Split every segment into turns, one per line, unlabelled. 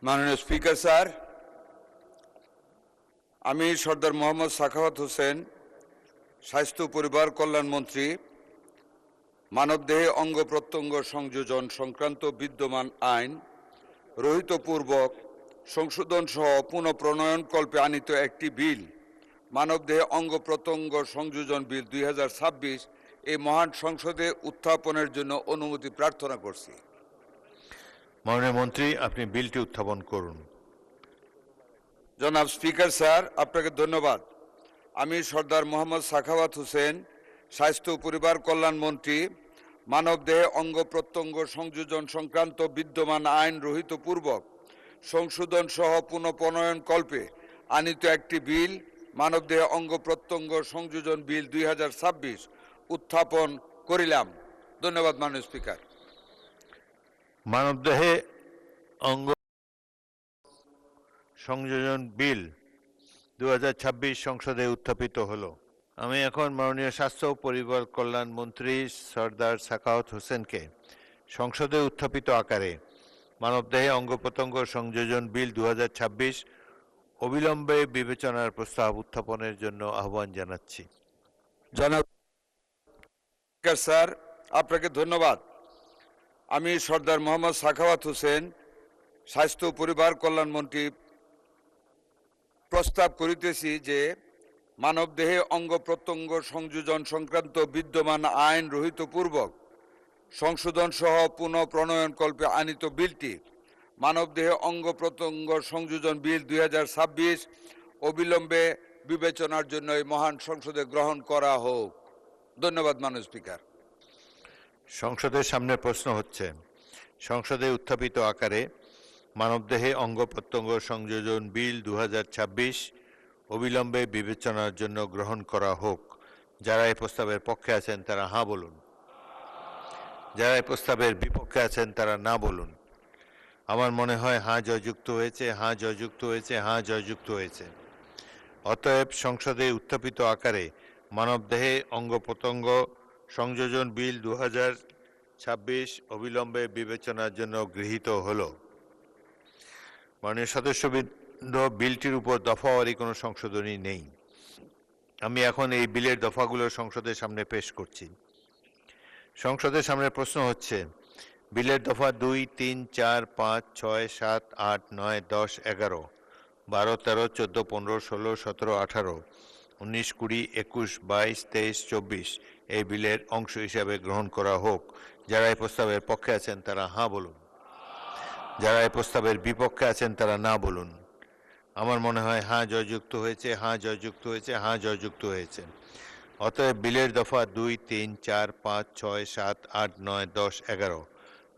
মাননীয় speaker sir, আমি সর্দার মোহাম্মদ সাখাওয়াত হোসেন, স্বাস্থ্য ও পরিবার কল্যাণ মন্ত্রী, মানবদেহে অঙ্গ প্রত্যঙ্গ সংযোজন সংক্রান্ত বিদ্যমান আইন রহিতপূর্বক সংশোধন সহ পুনঃপ্রণয়ন কল্পে আনিত একটি বিল, মানবদেহে অঙ্গ প্রত্যঙ্গ সংযোজন বিল 2026 এই মহান সংসদে উত্থাপনের জন্য অনুমতি প্রার্থনা করছি।
মাননীয় মন্ত্রী, আপনি বিলটি উত্থাপন করুন।
জনাব স্পিকার স্যার, আপনাকে ধন্যবাদ। আমি সর্দার মোহাম্মদ সাখাওয়াত হোসেন, স্বাস্থ্য ও পরিবার কল্যাণ মন্ত্রী, মানবদেহে অঙ্গ প্রত্যঙ্গ সংযোজন সংক্রান্ত বিদ্যমান আইন রহিতপূর্বক সংশোধন সহ পুনঃপ্রণয়ন কল্পে আনিত একটি বিল, মানবদেহে অঙ্গ প্রত্যঙ্গ সংযোজন বিল 2026 উত্থাপন করিলাম। ধন্যবাদ মাননীয় স্পিকার।
মানবদেহে অঙ্গ সংযোজন বিল 2026 সংসদে উত্থাপিত হলো। আমি এখন মাননীয় স্বাস্থ্য ও পরিবার কল্যাণ মন্ত্রী সর্দার সাখাওয়াত হোসেনকে সংসদে উত্থাপিত আকারে মানবদেহে অঙ্গ প্রত্যঙ্গ সংযোজন বিল 2026 অবিলম্বে বিবেচনার প্রস্তাব উত্থাপনের জন্য আহ্বান জানাচ্ছি।
জনাব স্পিকার স্যার, আপনাকে ধন্যবাদ। আমি সর্দার মোহাম্মদ সাখাওয়াত হোসেন, স্বাস্থ্য ও পরিবার কল্যাণ মন্ত্রী, প্রস্তাব করিতেছি যে মানবদেহে অঙ্গ প্রত্যঙ্গ সংযোজন সংক্রান্ত বিদ্যমান আইন রহিতপূর্বক সংশোধন সহ পুনঃপ্রণয়ন কল্পে আনিত বিলটি, মানবদেহে অঙ্গ প্রত্যঙ্গ সংযোজন বিল 2026 অবিলম্বে বিবেচনার জন্য এই মহান সংসদে গ্রহণ করা হোক। ধন্যবাদ মাননীয় স্পিকার।
সংসদের সামনে প্রশ্ন হচ্ছে, সংসদে উত্থাপিত আকারে মানবদেহে অঙ্গ প্রত্যঙ্গ সংযোজন বিল 2026 অবিলম্বে বিবেচনার জন্য গ্রহণ করা হোক। যারা এই প্রস্তাবের পক্ষে আছেন তারা হাঁ বলুন। যারা এই প্রস্তাবের বিপক্ষে আছেন তারা না বলুন। আমার মনে হয় হাঁ জয়যুক্ত হয়েছে, হাঁ জয়যুক্ত হয়েছে, হাঁ জয়যুক্ত হয়েছে। অতএব সংসদে উত্থাপিত আকারে মানবদেহে অঙ্গ প্রত্যঙ্গ সংযোজন বিল 2026 অবিলম্বে বিবেচনার জন্য গৃহীত হল। মাননীয় সদস্যবৃন্দ, বিলটির উপর দফাওয়ারি কোনো সংশোধনী নেই। আমি এখন এই বিলের দফাগুলো সংসদের সামনে পেশ করছি। সংসদের সামনে প্রশ্ন হচ্ছে, বিলের দফা 2, 3, 4, 5, 6, 7, 8, 9, 10, 11, 12, 13, 14, 15, 16, 17, 18, 19, 20, 21, 22, 23, 24 এই বিলের অংশ হিসাবে গ্রহণ করা হোক। যারা এই প্রস্তাবের পক্ষে আছেন তারা হাঁ বলুন। যারা এই প্রস্তাবের বিপক্ষে আছেন তারা না বলুন। আমার মনে হয় হাঁ জয়যুক্ত হয়েছে, হাঁ জয়যুক্ত হয়েছে, হাঁ জয়যুক্ত হয়েছে। অতএব বিলের দফা 2, 3, 4, 5, 6, 7, 8, 9, 10, 11,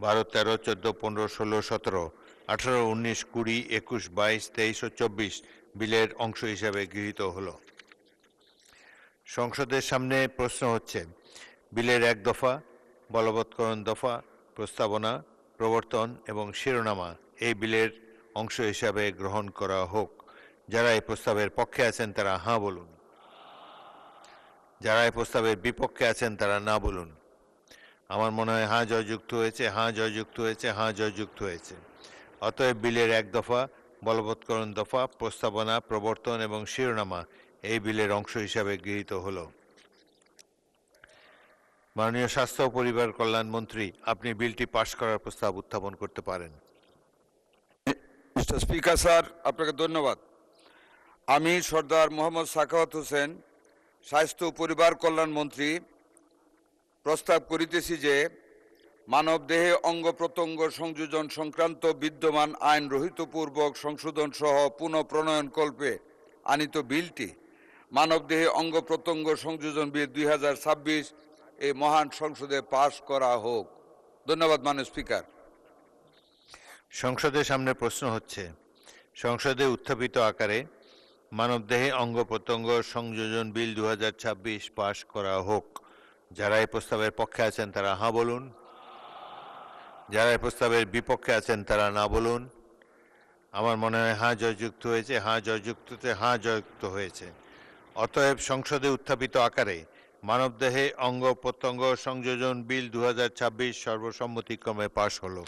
12, 13, 14, 15, 16, 17, 18, 19, 20, 21, 22, 23 ও 24 বিলের অংশ হিসাবে গৃহীত হলো। সংসদের সামনে প্রশ্ন হচ্ছে, বিলের 1 দফা, বলবৎকরণ দফা, প্রস্তাবনা, প্রবর্তন এবং শিরোনামা এই বিলের অংশ হিসাবে গ্রহণ করা হোক। যারা এই প্রস্তাবের পক্ষে আছেন তারা হাঁ বলুন। যারা এই প্রস্তাবের বিপক্ষে আছেন তারা না বলুন। আমার মনে হয় হাঁ জয়যুক্ত হয়েছে, হাঁ জয়যুক্ত হয়েছে, হাঁ জয়যুক্ত হয়েছে। অতএব বিলের 1 দফা, বলবৎকরণ দফা, প্রস্তাবনা, প্রবর্তন এবং শিরোনামা এই বিলের অংশ হিসাবে গৃহীত হল। মাননীয় স্বাস্থ্য ও পরিবার কল্যাণ মন্ত্রী, আপনি বিলটি পাশ করার প্রস্তাব উত্থাপন করতে পারেন।
মিস্টার স্পিকার স্যার, আপনাকে ধন্যবাদ। আমি সর্দার মোহাম্মদ সাখাওয়াত হোসেন, স্বাস্থ্য ও পরিবার কল্যাণ মন্ত্রী, প্রস্তাব করিতেছি যে মানবদেহে অঙ্গ প্রত্যঙ্গ সংযোজন সংক্রান্ত বিদ্যমান আইন রহিতপূর্বক সংশোধন সহ পুনঃপ্রণয়ন কল্পে আনিত বিলটি, মানবদেহে অঙ্গ প্রত্যঙ্গ সংযোজন বিল 2026 এই মহান সংসদে পাশ করা হোক। ধন্যবাদ মাননীয় স্পিকার।
সংসদের সামনে প্রশ্ন হচ্ছে, সংসদে উত্থাপিত আকারে মানবদেহে অঙ্গ প্রত্যঙ্গ সংযোজন বিল 2026 পাশ করা হোক। যারা এই প্রস্তাবের পক্ষে আছেন তারা হাঁ বলুন। যারা এই প্রস্তাবের বিপক্ষে আছেন তারা না বলুন। আমার মনে হয় হাঁ জয়যুক্ত হয়েছে, হাঁ জয়যুক্ত হয়েছে, হাঁ জয়যুক্ত হয়েছে। অতএব সংসদে উত্থাপিত আকারে মানবদেহে অঙ্গ প্রত্যঙ্গ সংযোজন বিল 2026 সর্বসম্মতিক্রমে পাশ হলো।